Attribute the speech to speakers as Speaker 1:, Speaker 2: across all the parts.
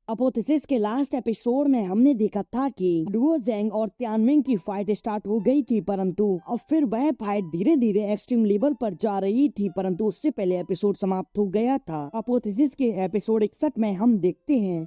Speaker 1: अपोथेसिस के last episode में हमने देखा था कि लुओ ज़ेंग और तियानमिंग की फाइट स्टार्ट हो गई थी, परंतु अब फिर वह फाइट धीरे धीरे एक्सट्रीम लेवल पर जा रही थी, परंतु उससे पहले एपिसोड समाप्त हो गया था। अपोथेसिस के एपिसोड 61 में हम देखते हैं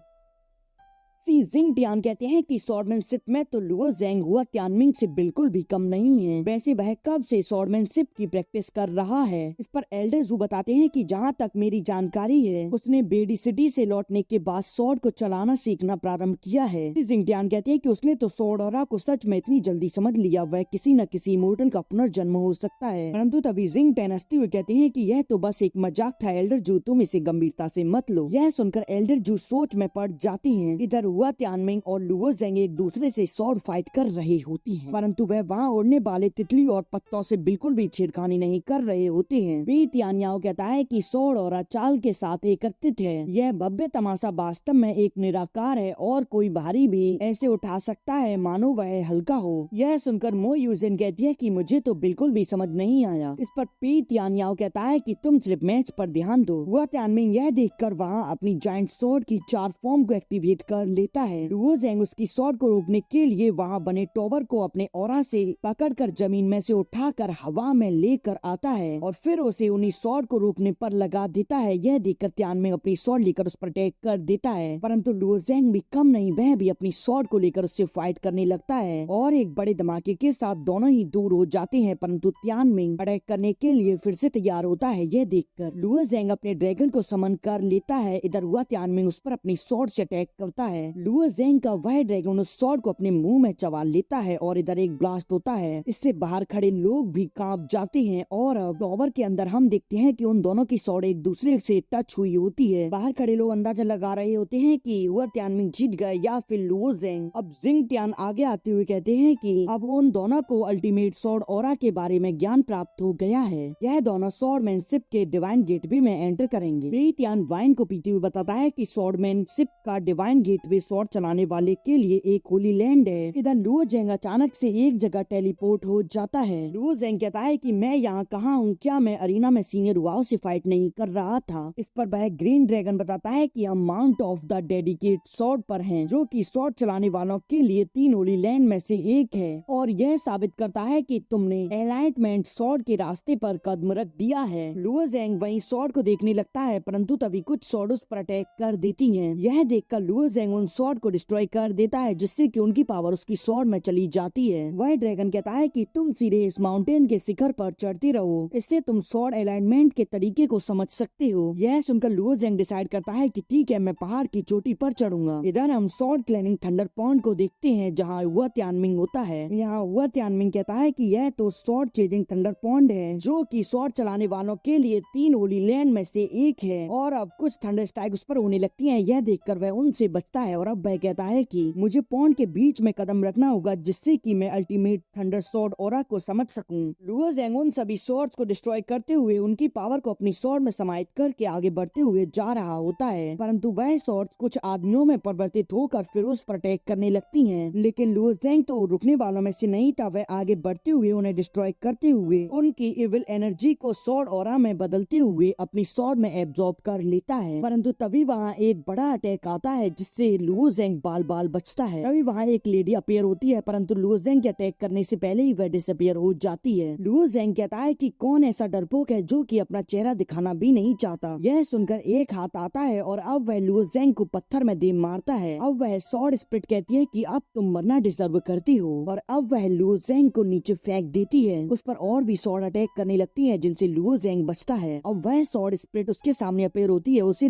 Speaker 1: जिंग टियान कहते हैं कि स्वॉर्डमैनशिप में तो लुओ ज़ेंग हुआ तियानमिंग से बिल्कुल भी कम नहीं है। वैसे वह कब से स्वॉर्डमैनशिप की प्रैक्टिस कर रहा है। इस पर एल्डर जू बताते हैं कि जहां तक मेरी जानकारी है उसने बेडी सिटी से लौटने के बाद स्वॉर्ड को चलाना सीखना प्रारंभ किया है। जिंग टियान कहते हैं कि उसने तो स्वॉर्ड ऑरा को सच में इतनी जल्दी समझ लिया वह किसी न किसी इमोर्टल का पुनर्जन्म हो सकता है। परंतु तभी जिंग टेन हंसते हुए कहते हैं कि यह तो बस एक मजाक था एल्डर जू, तुम इसे गंभीरता से मत लो। यह सुनकर एल्डर जू सोच में पड़ जाती है। इधर हुआ तियानमिंग और लुओ ज़ेंग एक दूसरे से स्वॉर्ड फाइट कर रही होती हैं, परंतु वह वहाँ उड़ने वाले तितली और पत्तों से बिल्कुल भी छेड़खानी नहीं कर रहे होते हैं। वी तियानयाओ कहता है कि स्वॉर्ड और चाल के साथ एकत्रित है। यह भव्य तमाशा वास्तव में एक निराकार है और कोई भारी भी ऐसे उठा सकता है मानो वह हल्का हो। यह सुनकर मो यूजिन कहती है कि मुझे तो बिल्कुल भी समझ नहीं आया। इस पर पी तियानयाओ कहता है कि तुम सिर्फ मैच पर ध्यान दो। वह तियानमिंग यह देखकर वहाँ अपनी जायंट स्वॉर्ड की 4 फॉर्म को एक्टिवेट कर लेता है। लुओ ज़ेंग उसकी स्वॉर्ड को रोकने के लिए वहाँ बने टॉवर को अपने ऑरा से पकड़कर जमीन में से उठाकर हवा में लेकर आता है और फिर उसे उन्हीं स्वॉर्ड को रोकने पर लगा देता है। यह देखकर तियानमिंग अपनी स्वॉर्ड लेकर उस पर अटैक कर देता है, परंतु लुओ ज़ेंग भी कम नहीं, वह भी अपनी स्वॉर्ड को लेकर उससे फाइट करने लगता है और एक बड़े धमाके के साथ दोनों ही दूर हो जाते हैं। परंतु तियानमिंग अटैक करने के लिए फिर से तैयार होता है। यह देखकर लुओ ज़ेंग अपने ड्रैगन को समन कर लेता है। इधर हुआ तियानमिंग उस पर अपनी स्वॉर्ड से अटैक करता है। लुओ ज़ेंग का वह ड्रैगन उस स्वॉर्ड को अपने मुंह में चबा लेता है और इधर एक ब्लास्ट होता है। इससे बाहर खड़े लोग भी कांप जाते हैं और टॉवर के अंदर हम देखते हैं कि उन दोनों की स्वॉर्ड एक दूसरे से टच हुई होती है। बाहर खड़े लोग अंदाजा लगा रहे होते हैं कि वह तियानमिंग जीत गए या फिर लुओ ज़ेंग। अब जिंग टियान आगे आते हुए कहते हैं कि अब उन दोनों को अल्टीमेट स्वॉर्ड ऑरा के बारे में ज्ञान प्राप्त हो गया है। यह दोनों स्वॉर्डमैनशिप के डिवाइन गेटवे में एंटर करेंगे। वे तियान वाइन को पीते हुए बताता है कि स्वॉर्डमैनशिप का डिवाइन गेटवे स्वॉर्ड चलाने वाले के लिए एक होली लैंड है। इधर लुओ ज़ेंग अचानक से एक जगह टेलीपोर्ट हो जाता है। लुओ ज़ेंग कहता है कि मैं यहाँ कहाँ हूँ, क्या मैं अरीना में सीनियर वाओ से फाइट नहीं कर रहा था। इस पर वह ग्रीन ड्रैगन बताता है कि हम mount of the dedicate sword पर हैं, जो कि स्वॉर्ड चलाने वालों के लिए 3 होली लैंड में से एक है और यह साबित करता है कि तुमने एलाइटमेंट स्वॉर्ड के रास्ते पर कदम रख दिया है। लुओ ज़ेंग वहीं स्वॉर्ड को देखने लगता है, परंतु तभी कुछ स्वॉर्ड उस पर अटैक कर देती हैं। यह देखकर लुओ ज़ेंग उन स्वॉर्ड को डिस्ट्रॉय कर देता है, जिससे कि उनकी पावर उसकी स्वॉर्ड में चली जाती है। वह ड्रैगन कहता है कि तुम सीधे इस माउंटेन के शिखर पर चढ़ते रहो, इससे तुम स्वॉर्ड अलाइनमेंट के तरीके को समझ सकते हो। यह सुनकर लुओ ज़ेंग डिसाइड करता है कि ठीक है, मैं पहाड़ की चोटी पर चढ़ूंगा। इधर हम स्वॉर्ड क्लैनिंग थंडर पॉन्ड को देखते हैं, जहाँ हुआ तियानमिंग होता है। यहाँ हुआ तियानमिंग कहता है कि यह तो स्वॉर्ड चेजिंग थंडर पॉन्ड है, जो कि स्वॉर्ड चलाने वालों के लिए 3 होली लैंड में से एक है और अब कुछ थंडर स्ट्राइक उस पर होने लगती है। यह देखकर वह उनसे बचता है और अब वह कहता है कि मुझे पॉन्ड के बीच में कदम रखना होगा, जिससे कि मैं अल्टीमेट थंडर स्वॉर्ड ऑरा को समझ सकूं। लुओ ज़ेंग उन सभी स्वॉर्ड्स को डिस्ट्रॉय करते हुए उनकी पावर को अपनी स्वॉर्ड में समाहित करके आगे बढ़ते हुए जा रहा होता है, परंतु वह स्वॉर्ड्स कुछ आदमियों में परिवर्तित होकर फिर उस पर अटैक करने लगती हैं। लेकिन लुओ ज़ेंग तो रुकने वालों में से नहीं था, वह आगे बढ़ते हुए उन्हें डिस्ट्रॉय करते हुए उनकी इविल एनर्जी को स्वॉर्ड ऑरा में बदलते हुए अपनी स्वॉर्ड में एब्जॉर्ब कर लेता है। परंतु तभी वहाँ एक बड़ा अटैक आता है, जिससे लुओ ज़ेंग बाल बाल बचता है। तभी वहाँ एक लेडी अपीयर होती है, परंतु लुओ ज़ेंग के अटैक करने से पहले ही वह डिसअपीयर हो जाती है। लुओ ज़ेंग कहता है कि कौन ऐसा डरपोक है जो कि अपना चेहरा दिखाना भी नहीं चाहता। यह सुनकर एक हाथ आता है और अब वह लुओ ज़ेंग को पत्थर में दे मारता है। अब वह स्वॉर्ड स्पिरिट कहती है कि अब तुम मरना डिजर्व करती हो और अब वह लुओ ज़ेंग को नीचे फेंक देती है। उस पर और भी स्वॉर्ड अटैक करने लगती है, जिनसे लुओ ज़ेंग बचता है। अब वह स्वॉर्ड स्पिरिट उसके सामने अपीयर होती है। उसे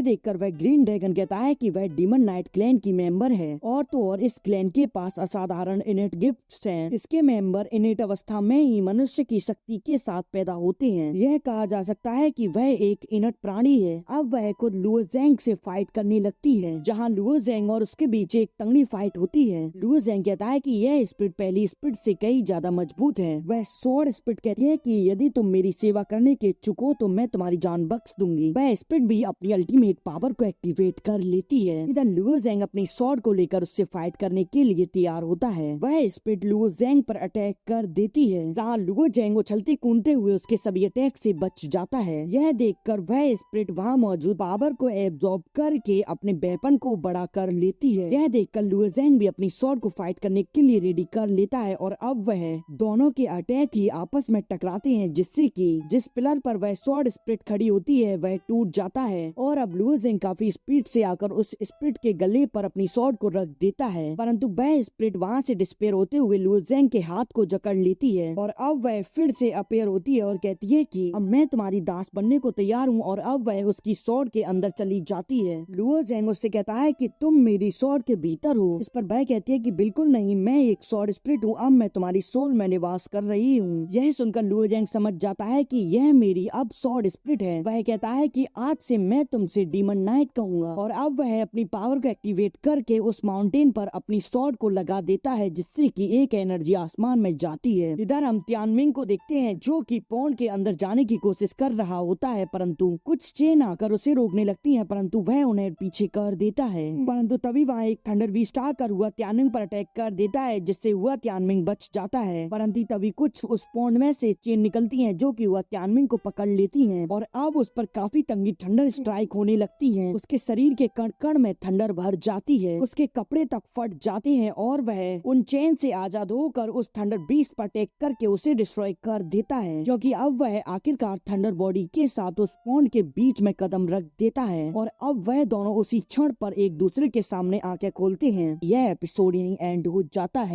Speaker 1: देखकर वह ग्रीन ड्रैगन कहता है कि वह डीमन नाइट क्लैन की मेंबर है और तो और इस क्लैन के पास असाधारण इनेट गिफ्ट्स हैं। इसके मेंबर इनेट अवस्था में ही मनुष्य की शक्ति के साथ पैदा होते हैं। यह कहा जा सकता है कि वह एक इनट प्राणी है। अब वह खुद लुओ ज़ेंग से फाइट करने लगती है, जहां लुओ ज़ेंग और उसके बीच एक तंगड़ी फाइट होती है। लुओ ज़ेंग कहता है कि यह स्पिरिट पहली स्पिरिट से कई ज्यादा मजबूत है। वह स्वॉर्ड स्पिरिट कहती है कि यदि तुम मेरी सेवा करने के इच्छुक हो तो मैं तुम्हारी जान बख्श दूंगी। वह स्पिरिट भी अपनी अल्टीमेट पावर को एक्टिवेट कर लेती है। इधर देखकर लुओ ज़ेंग अपनी स्वॉर्ड को लेकर उससे फाइट करने के लिए तैयार होता है। वह स्प्रिट लुओ ज़ेंग पर अटैक कर देती है, जहाँ लुओ ज़ेंग उछलते कूदते हुए उसके सभी अटैक से बच जाता है। यह देखकर वह स्प्रिट वहाँ मौजूद पावर को एब्जॉर्ब करके अपने वेपन को बड़ा कर लेती है। यह देखकर लुओ ज़ेंग भी अपनी स्वॉर्ड को फाइट करने के लिए रेडी कर लेता है और अब वह दोनों के अटैक ही आपस में टकराते हैं, जिससे कि जिस पिलर पर वह स्वॉर्ड स्प्रिट खड़ी होती है वह टूट जाता है और अब लुओ ज़ेंग काफी स्पीड से आकर उस स्प्रिट के गले पर अपनी स्वॉर्ड को रख देता है, परंतु वह स्प्रिट वहाँ से डिस्पेयर होते हुए लुओ ज़ेंग के हाथ को जकड़ लेती है और अब वह फिर से अपेयर होती है और कहती है कि अब मैं तुम्हारी दास बनने को तैयार हूँ और अब वह उसकी स्वॉर्ड के अंदर चली जाती है। लुओ ज़ेंग उससे कहता है कि तुम मेरी स्वॉर्ड के भीतर हो। इस पर वह कहती है कि बिल्कुल नहीं, मैं एक स्वॉर्ड स्प्रिट हूँ, अब मैं तुम्हारी सोल में निवास कर रही हूँ। यह सुनकर लुओ ज़ेंग समझ जाता है कि यह मेरी अब स्वॉर्ड स्प्रिट है। वह कहता है कि आज से मैं तुमसे डीमन नाइट कहूंगा और अब वह अपनी पावर को एक्टिवेट करके उस माउंटेन पर अपनी स्वॉर्ड को लगा देता है, जिससे कि एक एनर्जी आसमान में जाती है। इधर हम त्यानमिंग को देखते हैं जो कि पॉन्ड के अंदर जाने की कोशिश कर रहा होता है, परंतु कुछ चेन आकर उसे रोकने लगती हैं, परंतु वह उन्हें पीछे कर देता है। परंतु तभी वहाँ एक थंडर बीस्ट आकर हुआ त्यानमिंग पर अटैक कर देता है, जिससे हुआ त्यानमिंग बच जाता है। परंतु तभी कुछ उस पॉन्ड में से चेन निकलती हैं जो कि हुआ त्यानमिंग को पकड़ लेती हैं और अब उस पर काफी तंगी थंडर स्ट्राइक होने लगती है। उसके शरीर के कण कण में थंडर भर जाती है, उसके कपड़े तक फट जाते हैं और वह उन चेन से आजाद होकर उस थंडर बीस्ट पर अटैक करके उसे डिस्ट्रॉय कर देता है, क्योंकि अब वह आखिरकार थंडर बॉडी के साथ उस पॉन्ड के बीच में कदम रख देता है और अब वह दोनों उसी क्षण पर एक दूसरे के सामने आंखें खोलते हैं। यह एपिसोड यहीं एंड हो जाता है।